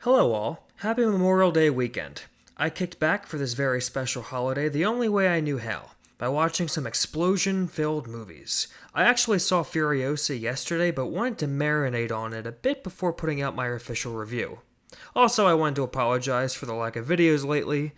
Hello all, happy Memorial Day weekend. I kicked back for this very special holiday the only way I knew how, by watching some explosion-filled movies. I actually saw Furiosa yesterday but wanted to marinate on it a bit before putting out my official review. Also, I wanted to apologize for the lack of videos lately. I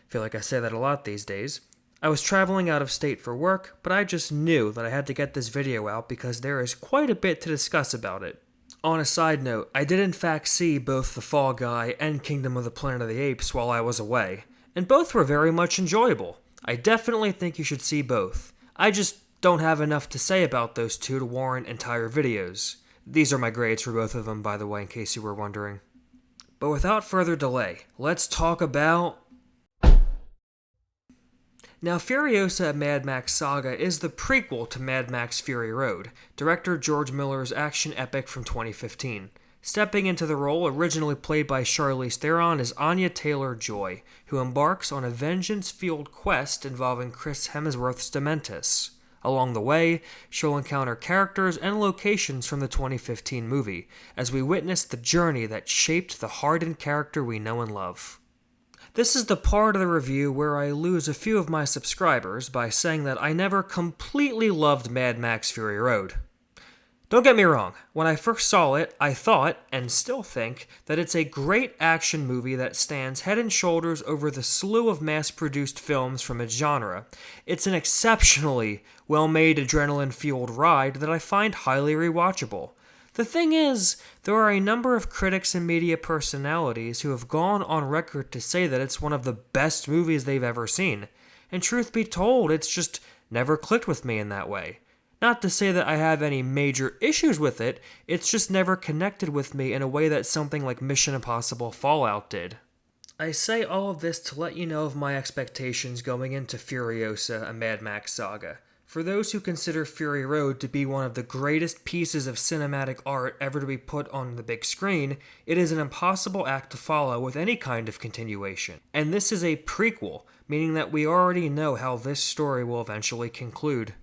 feel like I say that a lot these days. I was traveling out of state for work, but I just knew that I had to get this video out because there is quite a bit to discuss about it. On a side note, I did in fact see both The Fall Guy and Kingdom of the Planet of the Apes while I was away, and both were very much enjoyable. I definitely think you should see both. I just don't have enough to say about those two to warrant entire videos. These are my grades for both of them, by the way, in case you were wondering. But without further delay, let's talk about... Now, Furiosa: Mad Max Saga is the prequel to Mad Max Fury Road, director George Miller's action epic from 2015. Stepping into the role, originally played by Charlize Theron, is Anya Taylor-Joy, who embarks on a vengeance-fueled quest involving Chris Hemsworth's Dementis. Along the way, she'll encounter characters and locations from the 2015 movie, as we witness the journey that shaped the hardened character we know and love. This is the part of the review where I lose a few of my subscribers by saying that I never completely loved Mad Max Fury Road. Don't get me wrong, when I first saw it, I thought, and still think, that it's a great action movie that stands head and shoulders over the slew of mass-produced films from its genre. It's an exceptionally well-made adrenaline-fueled ride that I find highly rewatchable. The thing is, there are a number of critics and media personalities who have gone on record to say that it's one of the best movies they've ever seen, and truth be told, it's just never clicked with me in that way. Not to say that I have any major issues with it, it's just never connected with me in a way that something like Mission Impossible Fallout did. I say all of this to let you know of my expectations going into Furiosa: A Mad Max Saga. For those who consider Fury Road to be one of the greatest pieces of cinematic art ever to be put on the big screen, it is an impossible act to follow with any kind of continuation. And this is a prequel, meaning that we already know how this story will eventually conclude.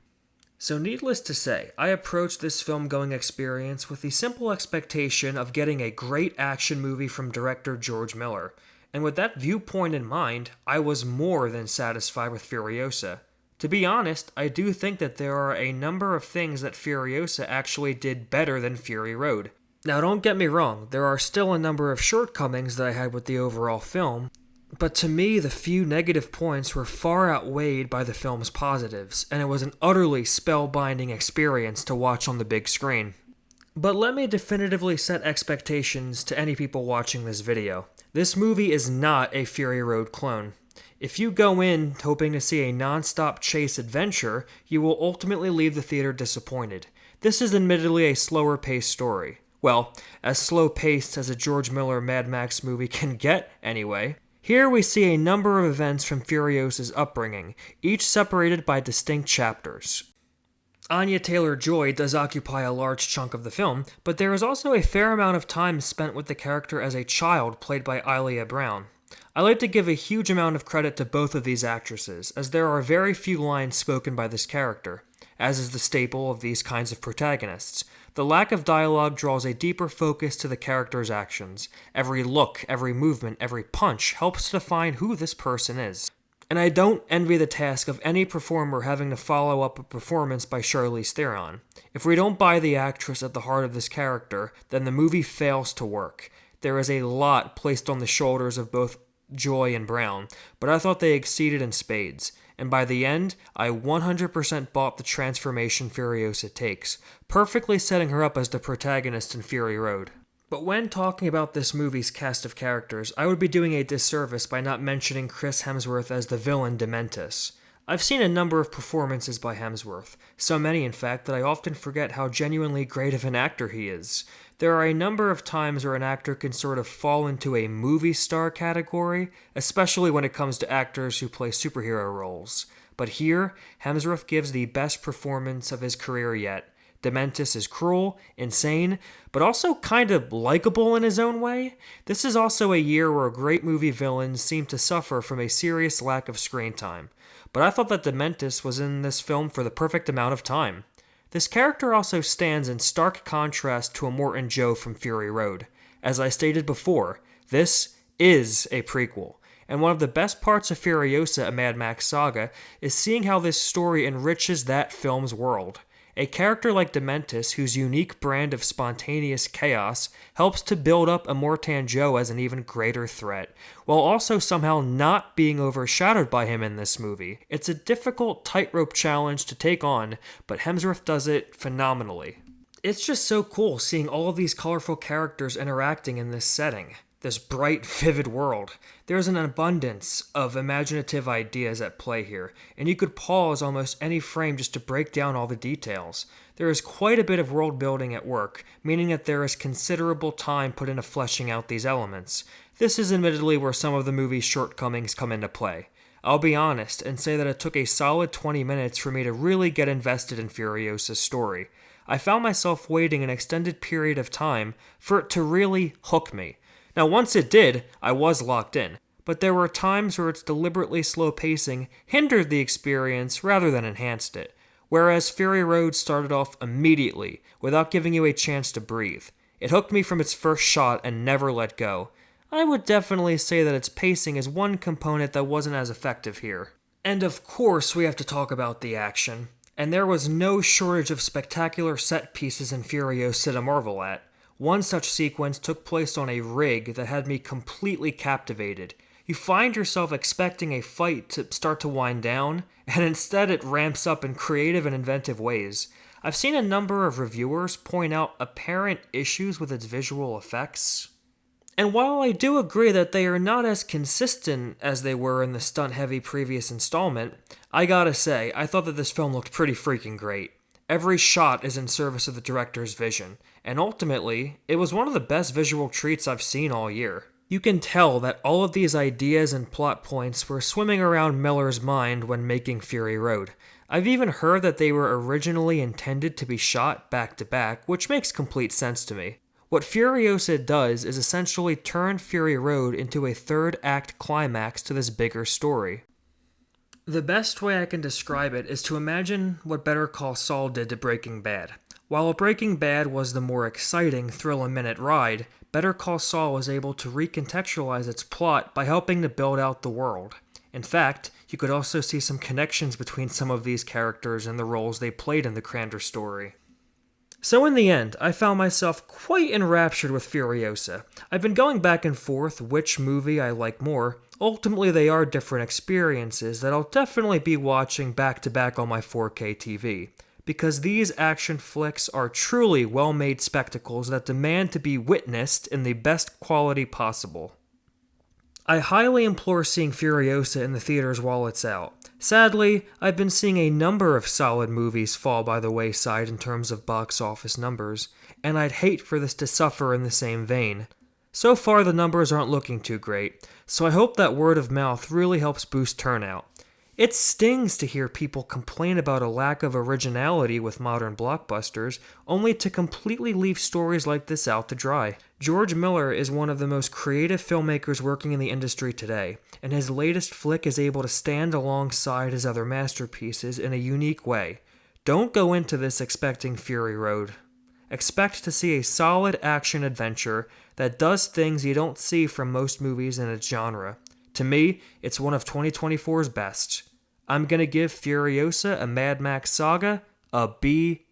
So needless to say, I approached this film-going experience with the simple expectation of getting a great action movie from director George Miller. And with that viewpoint in mind, I was more than satisfied with Furiosa. To be honest, I do think that there are a number of things that Furiosa actually did better than Fury Road. Now don't get me wrong, there are still a number of shortcomings that I had with the overall film, but to me the few negative points were far outweighed by the film's positives, and it was an utterly spellbinding experience to watch on the big screen. But let me definitively set expectations to any people watching this video. This movie is not a Fury Road clone. If you go in hoping to see a non-stop chase adventure, you will ultimately leave the theater disappointed. This is admittedly a slower-paced story. Well, as slow-paced as a George Miller Mad Max movie can get, anyway. Here we see a number of events from Furiosa's upbringing, each separated by distinct chapters. Anya Taylor-Joy does occupy a large chunk of the film, but there is also a fair amount of time spent with the character as a child played by Ilea Brown. I like to give a huge amount of credit to both of these actresses, as there are very few lines spoken by this character, as is the staple of these kinds of protagonists. The lack of dialogue draws a deeper focus to the character's actions. Every look, every movement, every punch helps to define who this person is. And I don't envy the task of any performer having to follow up a performance by Charlize Theron. If we don't buy the actress at the heart of this character, then the movie fails to work. There is a lot placed on the shoulders of both Joy and Brown, but I thought they exceeded in spades, and by the end, I 100% bought the transformation Furiosa takes, perfectly setting her up as the protagonist in Fury Road. But when talking about this movie's cast of characters, I would be doing a disservice by not mentioning Chris Hemsworth as the villain Dementis. I've seen a number of performances by Hemsworth, so many in fact that I often forget how genuinely great of an actor he is. There are a number of times where an actor can sort of fall into a movie star category, especially when it comes to actors who play superhero roles. But here, Hemsworth gives the best performance of his career yet. Dementis is cruel, insane, but also kind of likable in his own way. This is also a year where great movie villains seem to suffer from a serious lack of screen time. But I thought that Dementis was in this film for the perfect amount of time. This character also stands in stark contrast to Immortan Joe from Fury Road. As I stated before, This is a prequel. And one of the best parts of Furiosa, a Mad Max Saga, is seeing how this story enriches that film's world. A character like Dementis, whose unique brand of spontaneous chaos helps to build up Immortan Joe as an even greater threat, while also somehow not being overshadowed by him in this movie. It's a difficult tightrope challenge to take on, but Hemsworth does it phenomenally. It's just so cool seeing all of these colorful characters interacting in this setting. This bright, vivid world. There's an abundance of imaginative ideas at play here, and you could pause almost any frame just to break down all the details. There is quite a bit of world building at work, meaning that there is considerable time put into fleshing out these elements. This is admittedly where some of the movie's shortcomings come into play. I'll be honest and say that it took a solid 20 minutes for me to really get invested in Furiosa's story. I found myself waiting an extended period of time for it to really hook me. Now, once it did, I was locked in, but there were times where its deliberately slow pacing hindered the experience rather than enhanced it, whereas Fury Road started off immediately, without giving you a chance to breathe. It hooked me from its first shot and never let go. I would definitely say that its pacing is one component that wasn't as effective here. And of course, we have to talk about the action, and there was no shortage of spectacular set pieces in Furiosa to marvel at. One such sequence took place on a rig that had me completely captivated. You find yourself expecting a fight to start to wind down, and instead it ramps up in creative and inventive ways. I've seen a number of reviewers point out apparent issues with its visual effects. And while I do agree that they are not as consistent as they were in the stunt-heavy previous installment, I gotta say, I thought that this film looked pretty freaking great. Every shot is in service of the director's vision, and ultimately, it was one of the best visual treats I've seen all year. You can tell that all of these ideas and plot points were swimming around Miller's mind when making Fury Road. I've even heard that they were originally intended to be shot back to back, which makes complete sense to me. What Furiosa does is essentially turn Fury Road into a third act climax to this bigger story. The best way I can describe it is to imagine what Better Call Saul did to Breaking Bad. While Breaking Bad was the more exciting, thrill-a-minute ride, Better Call Saul was able to recontextualize its plot by helping to build out the world. In fact, you could also see some connections between some of these characters and the roles they played in the grander story. So in the end, I found myself quite enraptured with Furiosa. I've been going back and forth which movie I like more. Ultimately, they are different experiences that I'll definitely be watching back to back on my 4K TV, because these action flicks are truly well-made spectacles that demand to be witnessed in the best quality possible. I highly implore seeing Furiosa in the theaters while it's out. Sadly, I've been seeing a number of solid movies fall by the wayside in terms of box office numbers, and I'd hate for this to suffer in the same vein. So far, the numbers aren't looking too great, so I hope that word of mouth really helps boost turnout. It stings to hear people complain about a lack of originality with modern blockbusters, only to completely leave stories like this out to dry. George Miller is one of the most creative filmmakers working in the industry today, and his latest flick is able to stand alongside his other masterpieces in a unique way. Don't go into this expecting Fury Road. Expect to see a solid action adventure that does things you don't see from most movies in its genre. To me, it's one of 2024's best. I'm gonna give Furiosa, a Mad Max Saga, a B+.